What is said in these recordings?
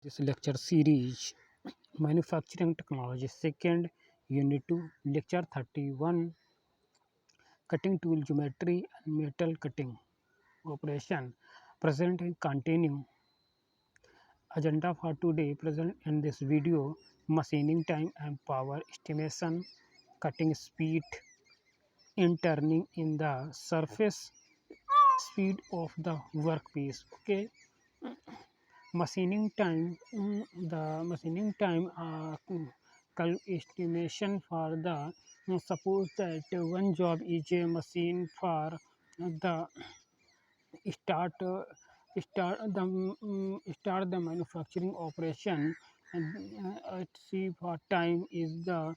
This lecture series Manufacturing Technology, second Unit 2, Lecture 31, Cutting Tool Geometry and Metal Cutting Operation. Present and continue. Agenda for today, present in this video: machining time and power estimation, cutting speed in turning in the surface speed of the workpiece. Okay, machining time, the machining time estimation for the suppose that one job is a machine for the start start the manufacturing operation, and see for time is the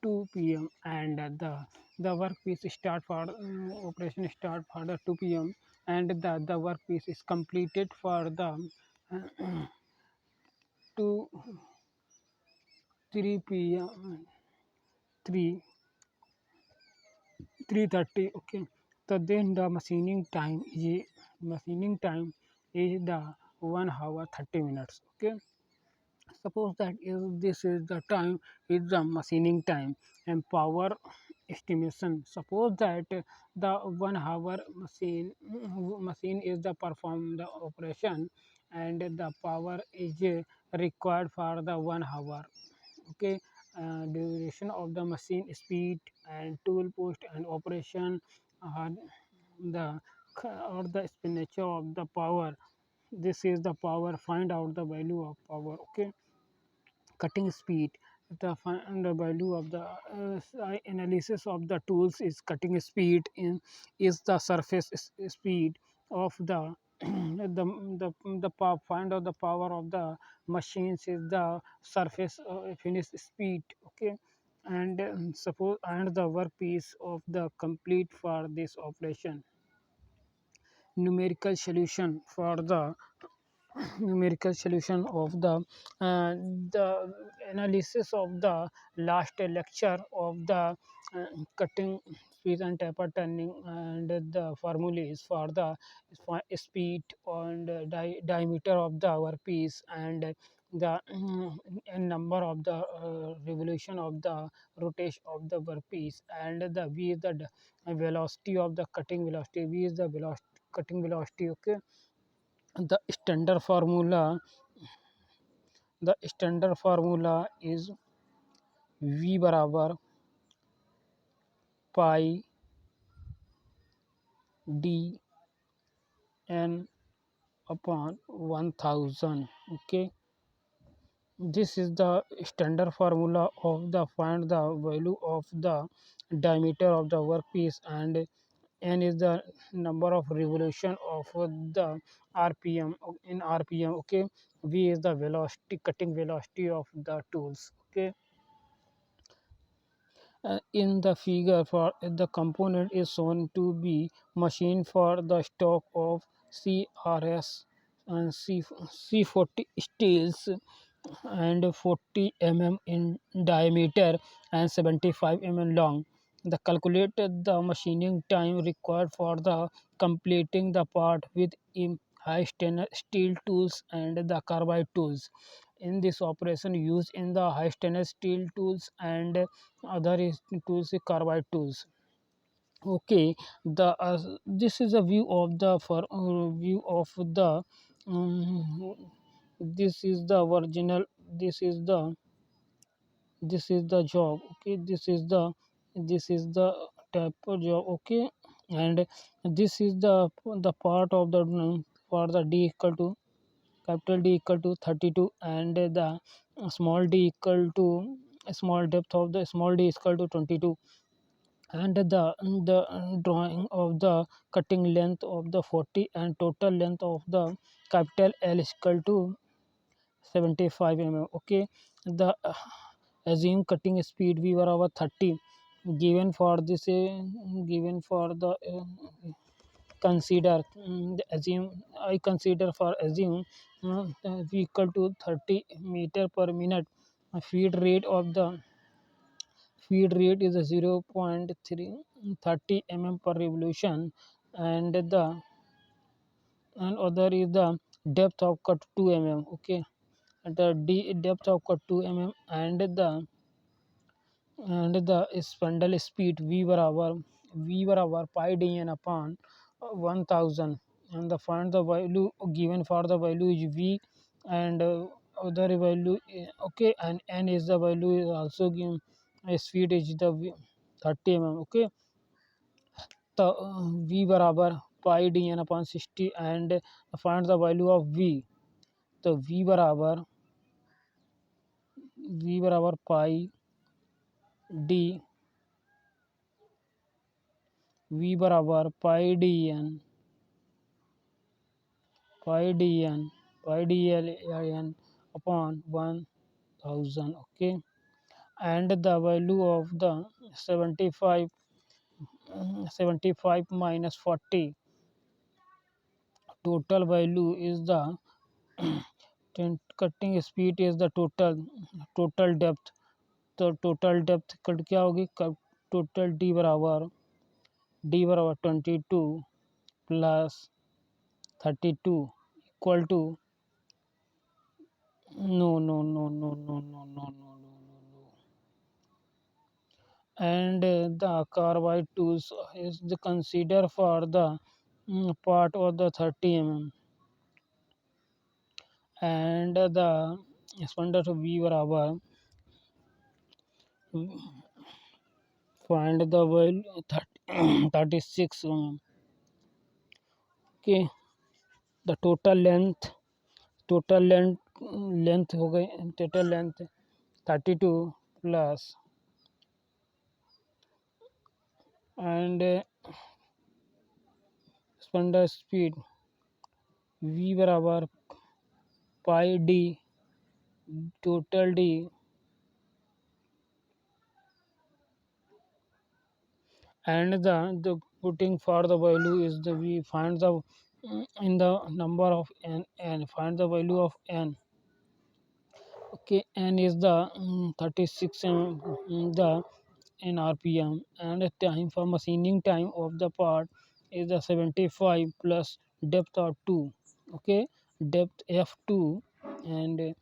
2 p.m. and the workpiece start for operation start for the 2 p.m. and the workpiece is completed for the 2 3 p.m. 3 3:30. Okay, so then the machining time is the 1 hour 30 minutes. Okay, suppose that is this is the time is the machining time and power estimation. Suppose that the 1 hour machine is the perform the operation and the power is required for the 1 hour. Okay, duration of the machine speed and tool post and operation, uh, the or the expenditure of the power. This is the power, find out the value of power. Okay, cutting speed, the find the value of the analysis of the tools is cutting speed in is the surface speed of the find out the power of the machines is the surface finish speed. Okay, and suppose and the workpiece of the complete for this operation. Numerical solution for the numerical solution of the analysis of the last lecture of the cutting speed and taper turning and the formulas for the speed and diameter of the workpiece and the number of the revolution of the rotation of the workpiece and the v is the velocity of the cutting velocity, v is the velocity cutting velocity. Okay, the standard formula is V बराबर पाई D n upon 1000. Okay, this is the standard formula of the find the value of the diameter of the workpiece and n is the number of revolution of the rpm in rpm. Okay, v is the velocity cutting velocity of the tools. Okay, in the figure for the component is shown to be machine for the stock of CRS and C40 steels and 40 in diameter and 75 long. The calculated the machining time required for the completing the part with high stainless steel tools and the carbide tools. In this operation used in the high stainless steel tools and other tools carbide tools. Okay, the this is a view of the view of the this is the original, this is the job. Okay, this is the type of job. Okay, and this is the part of the for the d equal to capital D equal to 32 and the small d equal to small depth of the small d is equal to 22 and the drawing of the cutting length of the 40 and total length of the capital L is equal to 75 Okay, the assume cutting speed we were over 30 given for this given for the consider the assume I consider for assume v equal to 30 meter per minute. Feed rate of the feed rate is a 0.330 per revolution and the and other is the depth of cut 2 mm. Okay, the depth of cut 2 mm, and the spindle speed v/hour pi dn upon 1000, and the find the value given for the value is v, and other value okay, and n is the value is also given, speed is the 30 mm. Okay, the v बराबर pi dn upon 60, and find the value of v. तो v बराबर pi d, v बराबर pi dn upon 1000. Okay, and the value of the 75 minus 40, total value is the cutting speed is the total depth. तो total depth cut क्या होगी, total D बराबर 22 plus 32 equal to, no no no no no no no no no, and the carbide tools is the consider for the part of the 30 mm, and the spindle to v बराबर find the value 36 mm. Okay, the total length हो गई, total length 32 plus, and स्पंडर speed v बराबर पाई डी, total डी, and the putting for the value is the we find the in the number of n find the value of n. Okay, n is the 36 the in rpm, and the time for machining time of the part is the 75 plus depth of 2. Okay, depth f2, and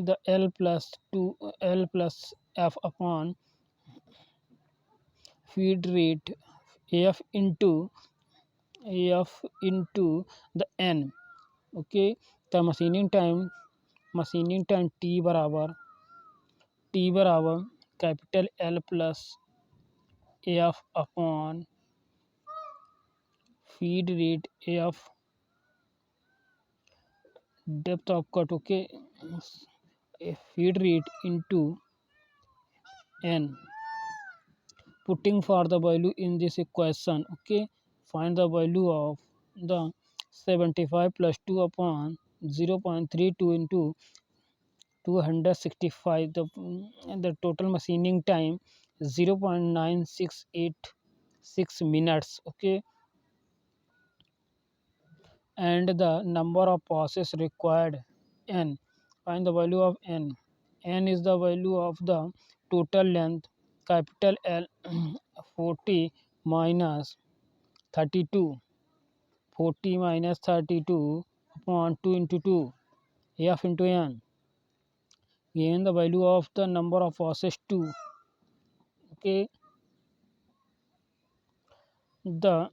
the l plus 2 l plus f upon feed rate f into the n. Okay, the machining time t बराबर capital L plus f upon feed rate f, depth of cut. Okay, feed rate into n, putting for the value in this equation. Okay, find the value of the 75 plus 2 upon 0.32 into 265, the total machining time 0.9686 minutes. Okay, and the number of passes required n, find the value of n is the value of the total length capital L 40 minus 32, 40 minus 32 upon 2 into 2 f into n, given the value of the number of passes 2. Okay, the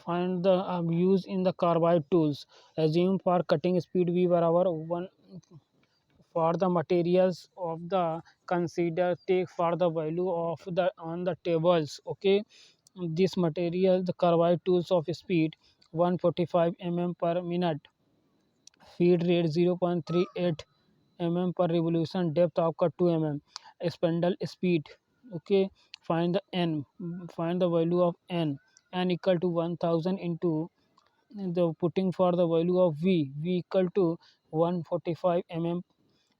find the use in the carbide tools. Assume for cutting speed v बराबर 1, for the materials of the consider take for the value of the on the tables. Okay, this material the carbide tools of speed 145 mm per minute, feed rate 0.38 mm per revolution, depth of cut 2 mm, spindle speed. Okay, find the n, find the value of n equal to 1000 into the putting for the value of v equal to 145 mm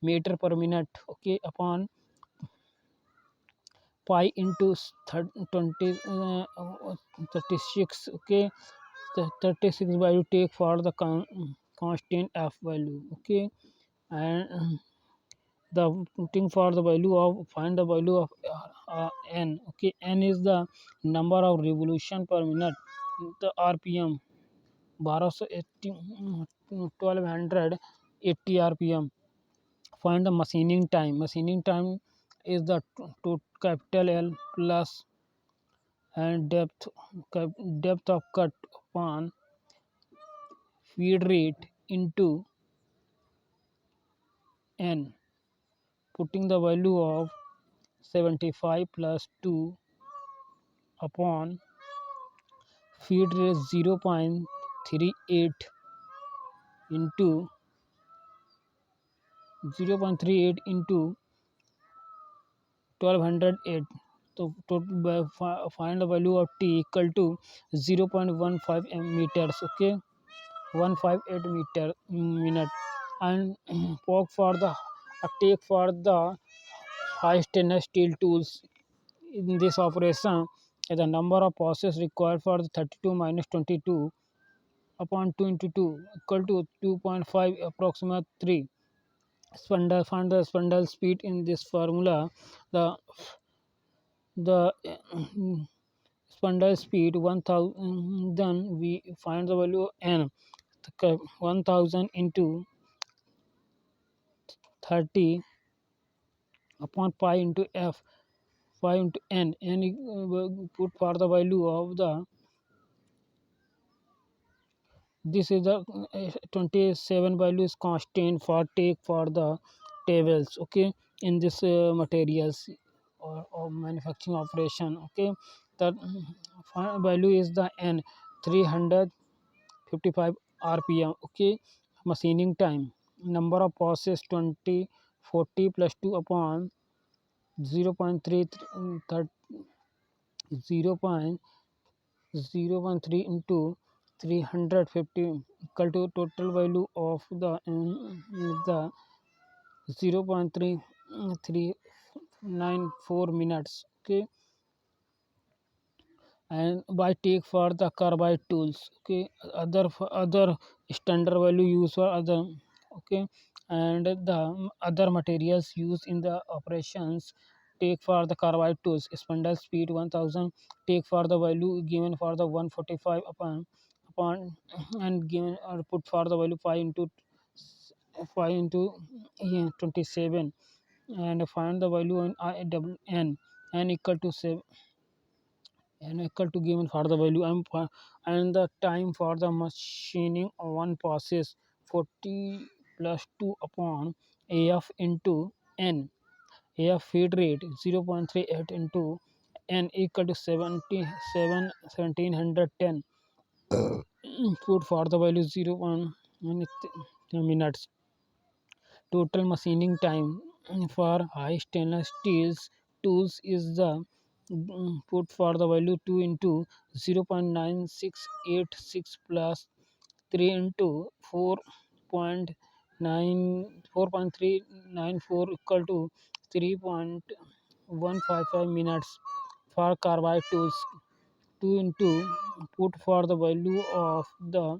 meter per minute. Okay, upon pi into 20 36. Okay, the 36 value take for the constant f value. Okay, and the putting for the value of find the value of n. Okay, n is the number of revolution per minute, the rpm 1280 1280 rpm. Find the machining time. Machining time is the to capital L plus and depth of cut upon feed rate into n, putting the value of 75 plus 2 upon feed rate 0.38 into 0.38 into 1208. So find the value of t equal to 0.15 meters. Okay, 158 meter minute. And poke for the take for the high stainless steel tools in this operation. The number of passes required for the 32 minus 22 upon 2 into 2 equal to 2.5 approximate 3. Spindle find the spindle speed in this formula. The spindle speed 1000, then we find the value of n. 1000 into 30 upon pi into f, pi into n put for the value of the this is the 27 value is constant for take for the tables. Okay, in this materials or manufacturing operation. Okay, the value is the n 355 rpm. Okay, machining time, number of passes 20 40 plus 2 upon 0.3 0.3 into 350 equal to total value of the 0.3394 minutes. Okay, and by take for the carbide tools. Okay, other standard value used for other. Okay, and the other materials used in the operations. Take for the carbide tools spindle speed 1000. Take for the value given for the 145 upon and given or put for the value 5 into 27 and find the value in n equal to 7 and equal to given for the value and the time for the machining one passes 40 plus 2 upon af into n. Af feed rate 0.38 into n equal to 1710. Put for the value 0.1 minutes. Total machining time for high stainless steels tools is the put for the value 2 into 0.9686 plus 3 into 4.394 equal to 3.155 minutes. For carbide tools 2 into put for the value of the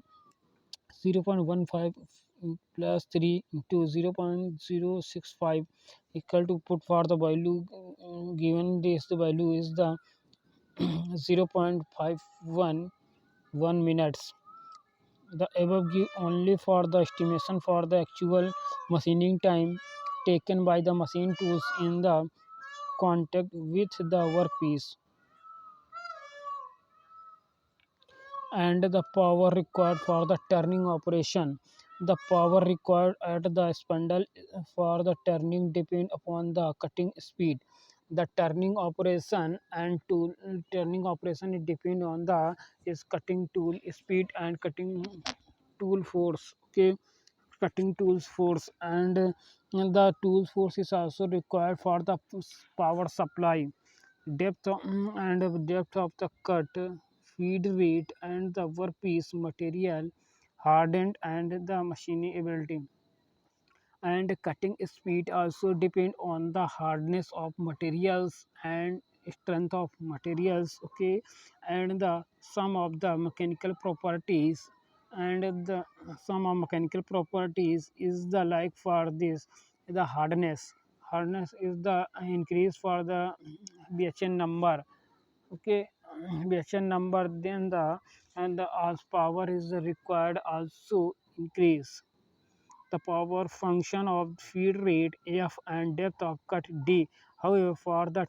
0.15 plus 3 into 0.065 equal to put for the value given this the value is the 0.511 minutes. The above give only for the estimation for the actual machining time taken by the machine tools in the contact with the workpiece and the power required for the turning operation. The power required at the spindle for the turning depend upon the cutting speed. The turning operation it depend on the is cutting tool speed and cutting tool force. Okay, cutting tools force and the tool force is also required for the power supply depth of the cut, feed rate, and the workpiece material hardened and the machining ability. And cutting speed also depend on the hardness of materials and strength of materials. Okay, and the sum of the mechanical properties and the sum of mechanical properties is the like for this the hardness is the increase for the BHN number. Okay, BHN number then the and the as power is required also increase. The power function of feed rate F and depth of cut D. However, for the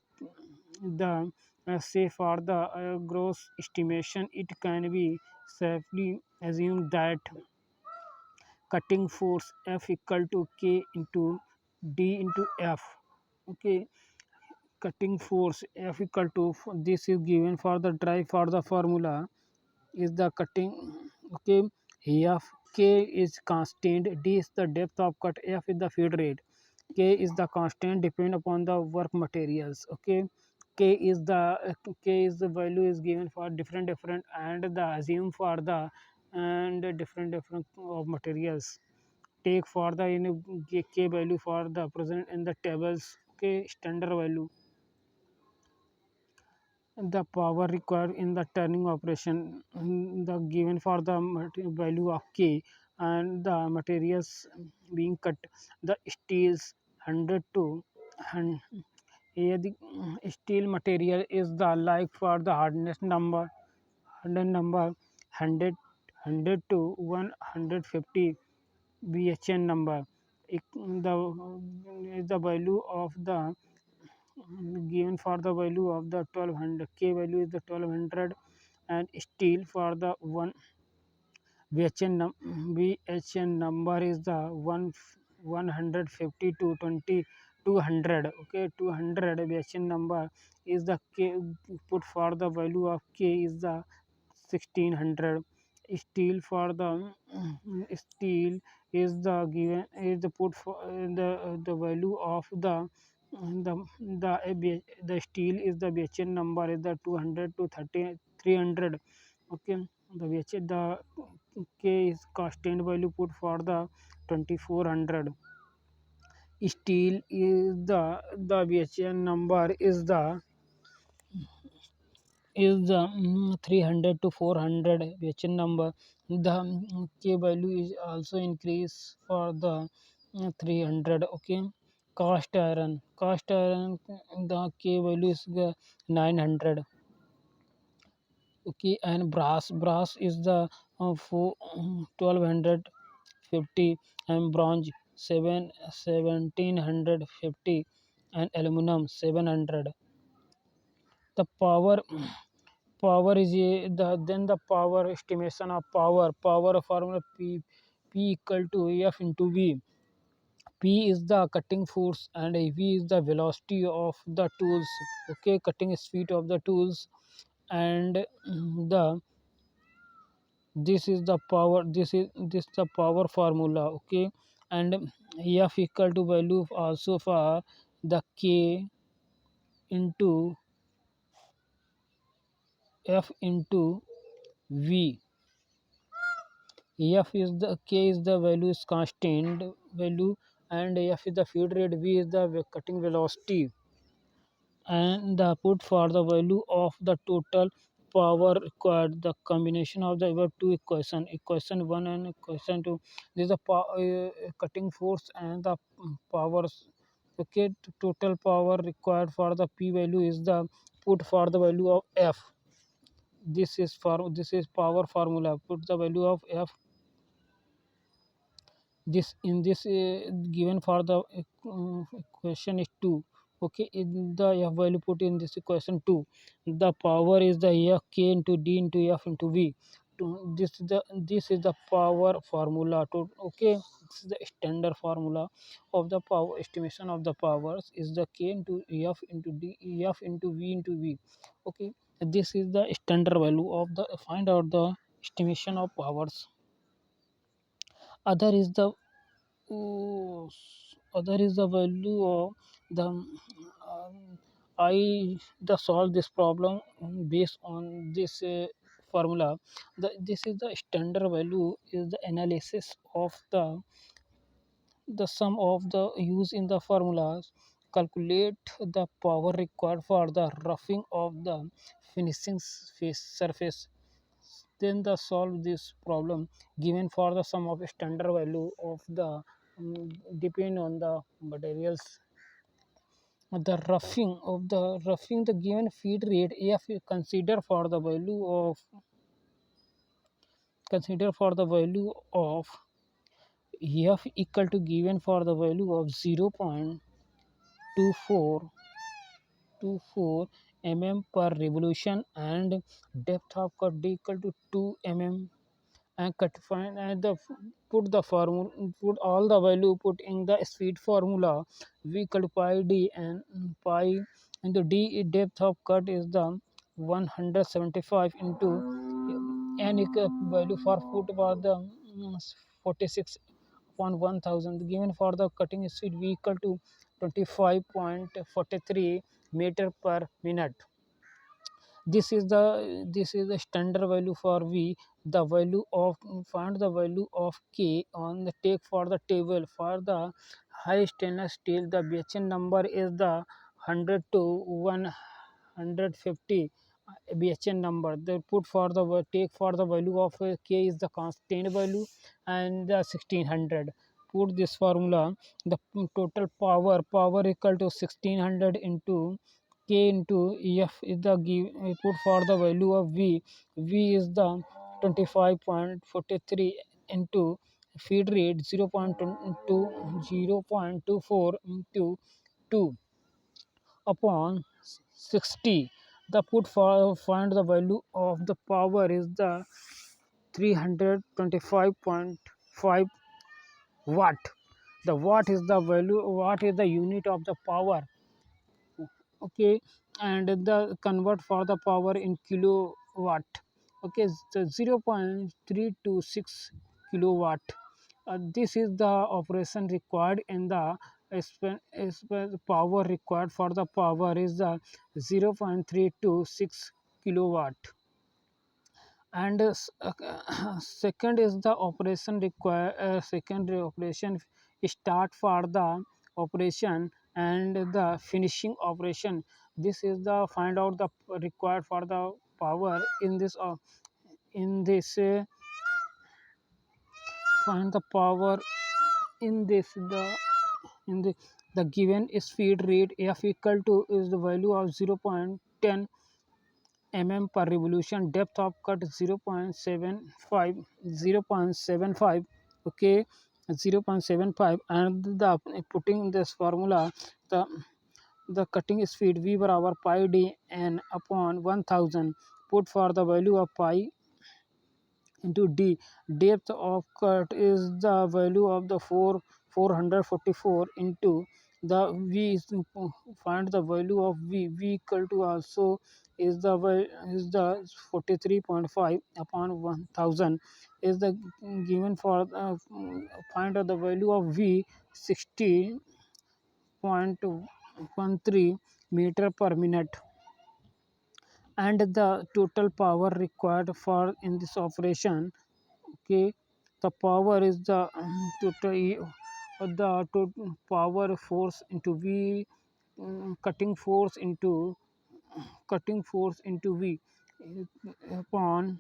say for the gross estimation, it can be safely assumed that cutting force F equal to K into D into F. Okay, cutting force F equal to, this is given for the drive for the formula is the cutting. Okay, F K is constant, D is the depth of cut, F is the feed rate, K is the constant depend upon the work materials. Okay, K is the value is given for different and the assume for the and different of materials. Take for the K value for the present in the tables. Okay, standard value, the power required in the turning operation, the given for the value of K and the materials being cut, the steels 100 to 100. Here the steel material is the like for the hardness number 100 to 150 BHN number. The value of the given for the value of the 1200, K value is the 1200, and steel for the 1 BHN number is the 150 to 200. Okay, 200 BHN number is the K. Put for the value of K is the 1600. Steel for the steel is the given is the put for the value of the steel is the BHN number is the 200 to 300. Okay, the K is constant value put for the 2400. Steel is the BHN number is the 300 to 400 BHN number. The K value is also increase for the 300. Okay, cast iron the K value is 900. Okay, and brass is the 1250, and bronze 1750, and aluminum 700. The power is the power estimation of power formula P equal to F into V. P is the cutting force and V is the velocity of the tools. Okay, cutting speed of the tools, and the this is the power, this the power formula. Okay, and F equal to value also for the K into F into V. F is the K is the value is constant value, and F is the feed rate, V is the cutting velocity, and the put for the value of the total power required, the combination of the above two equation 1 and equation 2. This is the cutting force and the powers. Okay, total power required for the P value is the put for the value of F. This is power formula. Put the value of F this in this given for the equation is 2. Okay, in the F value put in this equation 2, the power is the F K into D into F into V. This is the power formula to. Okay, this is the standard formula of the power estimation of the powers is the K into F into D, F into V into V. Okay, this is the standard value of the find out the estimation of powers. Other is the other is the value of the I the solve this problem based on this formula. This is the standard value is the analysis of the sum of the use in the formulas. Calculate the power required for the roughing of the finishing surface. Then the solve this problem given for the sum of standard value of the depend on the materials. The given feed rate if you consider for the value of F equal to given for the value of 0.2424 mm per revolution and depth of cut D equal to 2 mm, and cut find and put the formula, put all the value put in the speed formula. V equal to pi d, and pi into d depth of cut is the 175 into n equal value for foot for the 46 upon 1000 given for the cutting speed V equal to 25.43 meter per minute. This is the standard value for V. The value of find the value of K on the take for the table. For the high stainless steel, the BHN number is the 100 to 150 BHN number. They put for the take for the value of K is the constant value and the 1600. Put this formula, the total power equal to 1600 into K into F is the give put for the value of V. V is the 25.43 into feed rate 0.24 into 2 upon 60. The put for find the value of the power is the 325.5 watt. The watt is the value, watt is the unit of the power. Okay, and the convert for the power in kilowatt. Okay, so 0.326 kilowatt. This is the operation required in the power required for the power is the 0.326 kilowatt. And second is the operation require secondary operation start for the operation and the finishing operation. This is the find out the required for the power in this find the power in this in the given speed rate F equal to is the value of 0.10 mm per revolution, depth of cut 0.75, okay, 0.75, and the putting this formula, the the cutting speed V बराबर pi d n upon 1000. Put for the value of pi into d. Depth of cut is the value of the 444 into the V is find the value of V equal to also is the 43.5 upon 1000 is the given for find the value of V 60.13 meter per minute, and the total power required for in this operation. Okay, the power is the total power force into V, cutting force into V upon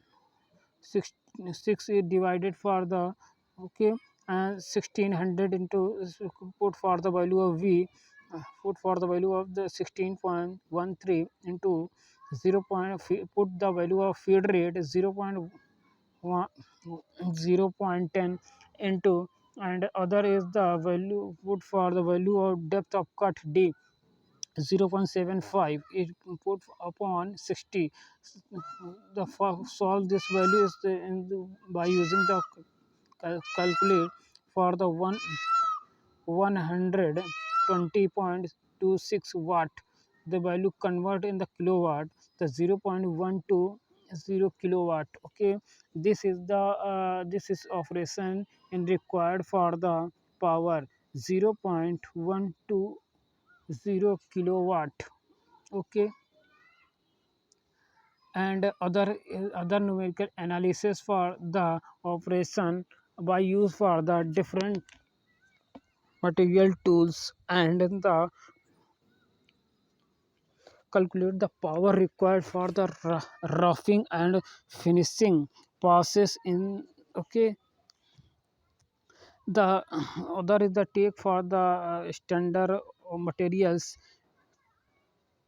6, 6 is divided for the, okay, and 1600 into put for the value of V, put for the value of the 16.13 into 0. Put the value of feed rate 0.10 into, and other is the value put for the value of depth of cut D 0.75 is put upon 60. The solve this value is by using the calculate for the 120.26 watt. The value convert in the kilowatt, the 0.120 kilowatt. Okay, this is operation in required for the power 0.120 kilowatt. Okay, and other numerical analysis for the operation by use for the different material tools, and the calculate the power required for the roughing and finishing process in. Okay, the other is the take for the standard materials.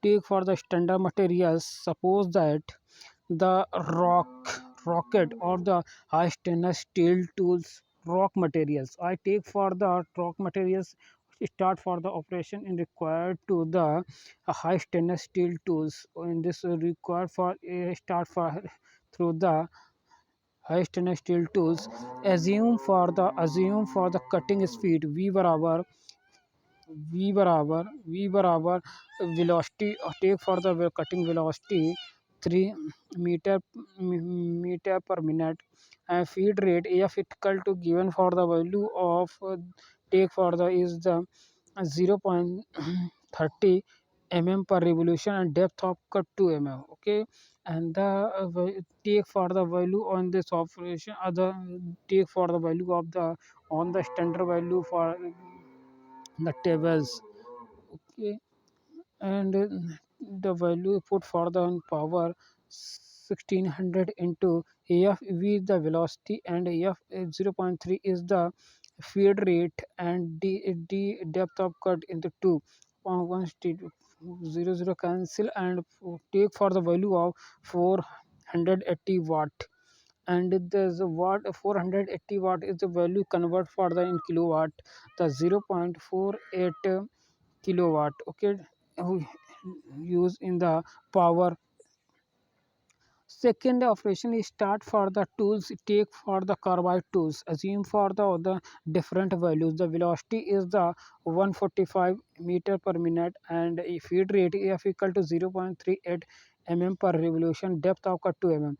Take for the standard materials, suppose that the rocket or the high stainless steel tools rock materials. I take for the rock materials start for the operation in required to the high stainless steel tools. In this required for start for through the high stainless steel tools. Assume for the cutting speed v बराबर velocity take for the cutting velocity 3 meter meter per minute and feed rate if equal to given for the value of take for the is the 0.30 mm per revolution and depth of cut 2 mm. Okay, and the take for the value on this operation other take for the value of the on the standard value for the tables. Okay, and the value put for the power 1600 into af v the velocity and af 0.3 is the feed rate and d depth of cut into 2 one 0 cancel and take for the value of 480 watt. And there's a watt 480 watt is the value convert for the in kilowatt the 0.48 kilowatt. Okay, we use in the power. Second operation is start for the tools take for the carbide tools assume for the different values the velocity is the 145 meter per minute and a feed rate if equal to 0.38 mm per revolution depth of cut 2 mm.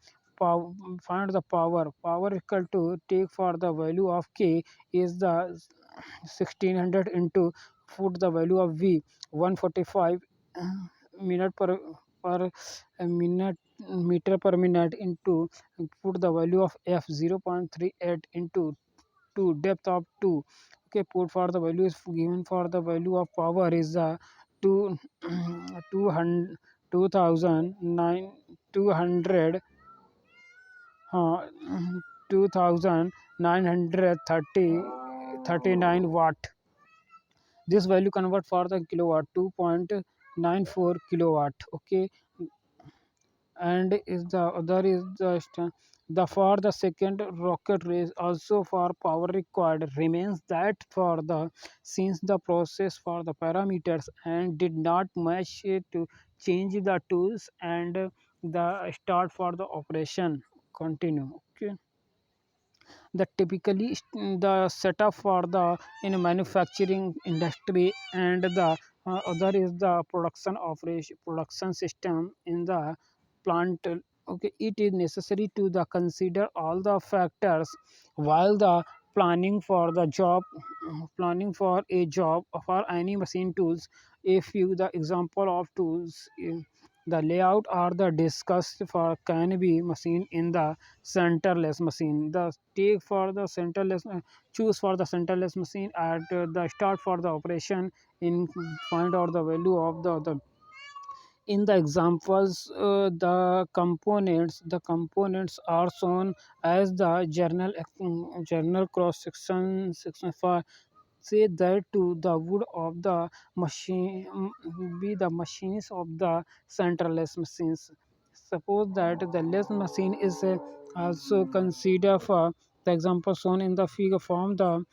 Find the power equal to take for the value of k is the 1600 into put the value of v 145 minute per minute meter per minute into put the value of f 0.38 into 2 depth of 2. Okay, put for the value is given for the value of power is 2 200 2009 200 uh, 2930 watt. This value convert for the kilowatt 2.94 kilowatt. Okay, and is the other is the for the second rocket race also for power required remains that for the since the process for the parameters and did not match it to change the tools and the start for the operation continue. Okay, the typically the setup for the in manufacturing industry and the other is the production operation production system in the plant. Okay, it is necessary to the consider all the factors while the planning for a job for any machine tools. A few the example of tools the layout or the discussed for can be machine in the centerless machine. The take for the centerless choose for the centerless machine at the start for the operation in find out the value of the in the examples the components are shown as the journal cross section for say that to the wood of the machine be the machines of the centerless machines. Suppose that the less machine is also considered for the example shown in the figure form the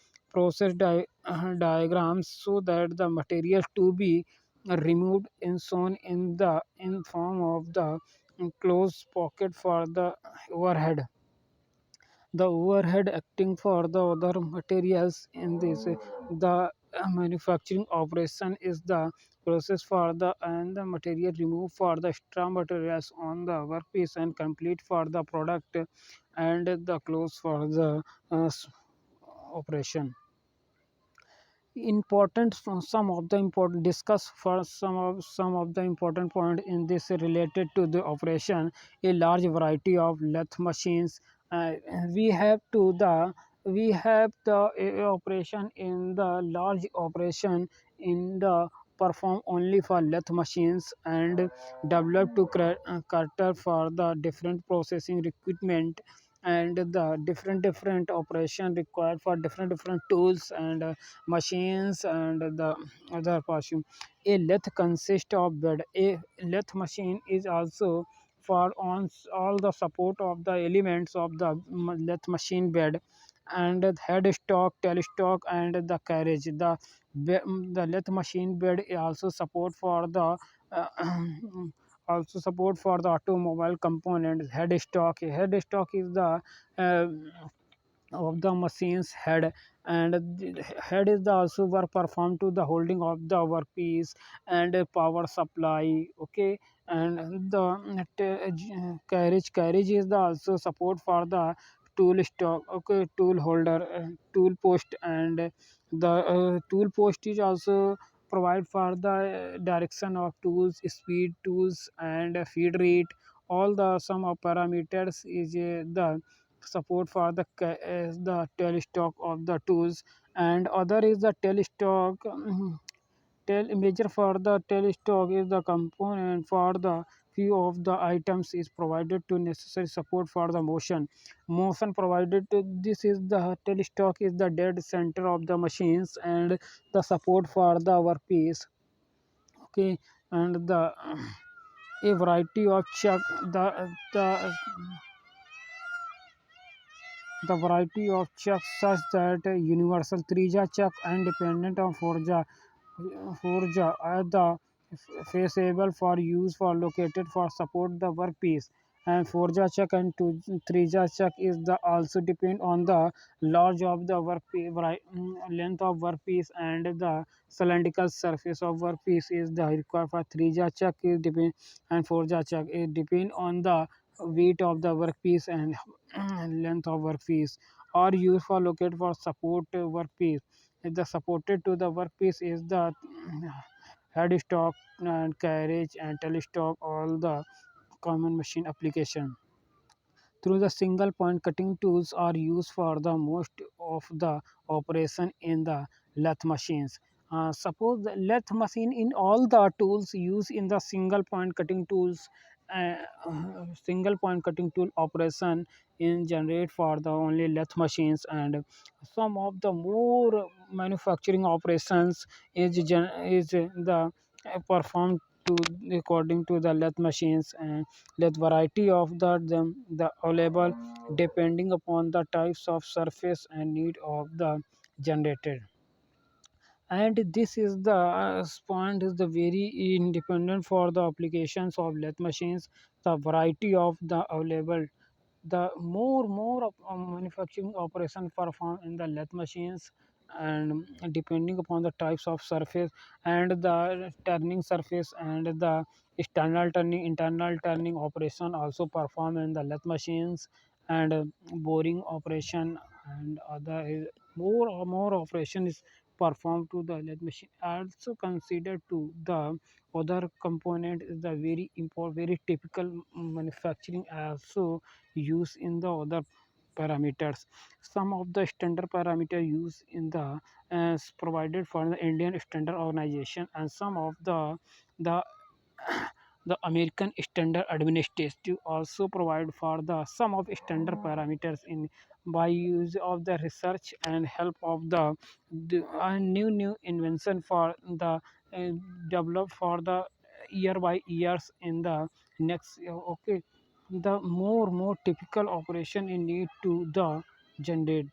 diagrams so that the material to be removed and shown in the in form of the closed pocket for the overhead. The overhead acting for the other materials in this the manufacturing operation is the process for the and the material removed for the extra materials on the workpiece and complete for the product and the close for the operation. Important some of the important discuss for some of the important point in this related to the operation. A large variety of lathe machines uh, we have to the we have the operation in the large operation in the perform only for lathe machines and develop to cater for the different processing equipment and the different operation required for different tools and machines and the other portion. A lathe consists of bed. A lathe machine is also for on all the support of the elements of the lathe machine bed and headstock, tailstock, and the carriage. The lathe machine bed also support for the uh, also support for the automobile components. Headstock is the uh, of the machine's head, and the head is the also work performed to the holding of the workpiece and power supply. Okay, and the carriage is the also support for the tool stock. Okay, tool holder, tool post, and the tool post is also provide for the direction of tools, speed tools, and feed rate. All the sum of parameters is the support for the tailstock of the tools, and other is the tailstock. Tail measure for the tailstock is the component for the few of the items is provided to necessary support for the motion provided to this is the tailstock is the dead center of the machines and the support for the workpiece. Okay, and a variety of chuck the the variety of chucks such that universal 3-jaw chuck and dependent on 4-jaw are the feasible for use for located for support the workpiece, and 4-jaw chuck and 3-jaw chuck is the also depend on the large of the length of workpiece, and the cylindrical surface of workpiece is the required for 3-jaw chuck is depend, and 4-jaw chuck is depend on the weight of the workpiece and length of workpiece, are used for locate for support workpiece. If the supported to the workpiece is the headstock and carriage and telestock, all the common machine application through the single point cutting tools are used for the most of the operation in the lathe machines. Suppose the lathe machine in all the tools used in the single point cutting tools, single point cutting tool operation in generate for the only lathe machines, and some of the more manufacturing operations is the performed to according to the lathe machines, and the variety of the available depending upon the types of surface and need of the generated. And this is the point is the very independent for the applications of lathe machines, the variety of the available, the more of manufacturing operation performed in the lathe machines, and depending upon the types of surface and the turning surface and the external turning internal turning operation also performed in the lathe machines, and boring operation and other more operation is performed to the lathe machine. Also considered to the other component is the very important very typical manufacturing also used in the other parameters. Some of the standard parameter used in the provided for the Indian Standard Organization, and some of the the American Standard Administrative also provide for the some of standard parameters in by use of the research and help of the new invention for the developed for the year by years in the next year. Okay, the more typical operation in need to the generate.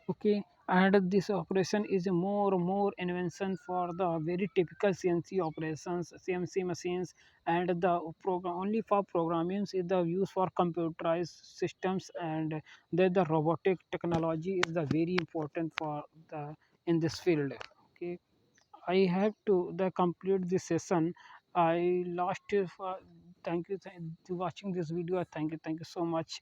Okay, and this operation is a more invention for the very typical CNC operations, CNC machines, and the program only for programming is the use for computerized systems, and the robotic technology is the very important for the in this field. Okay, I have to the complete this session. I lost. Thank you to watching this video. Thank you so much.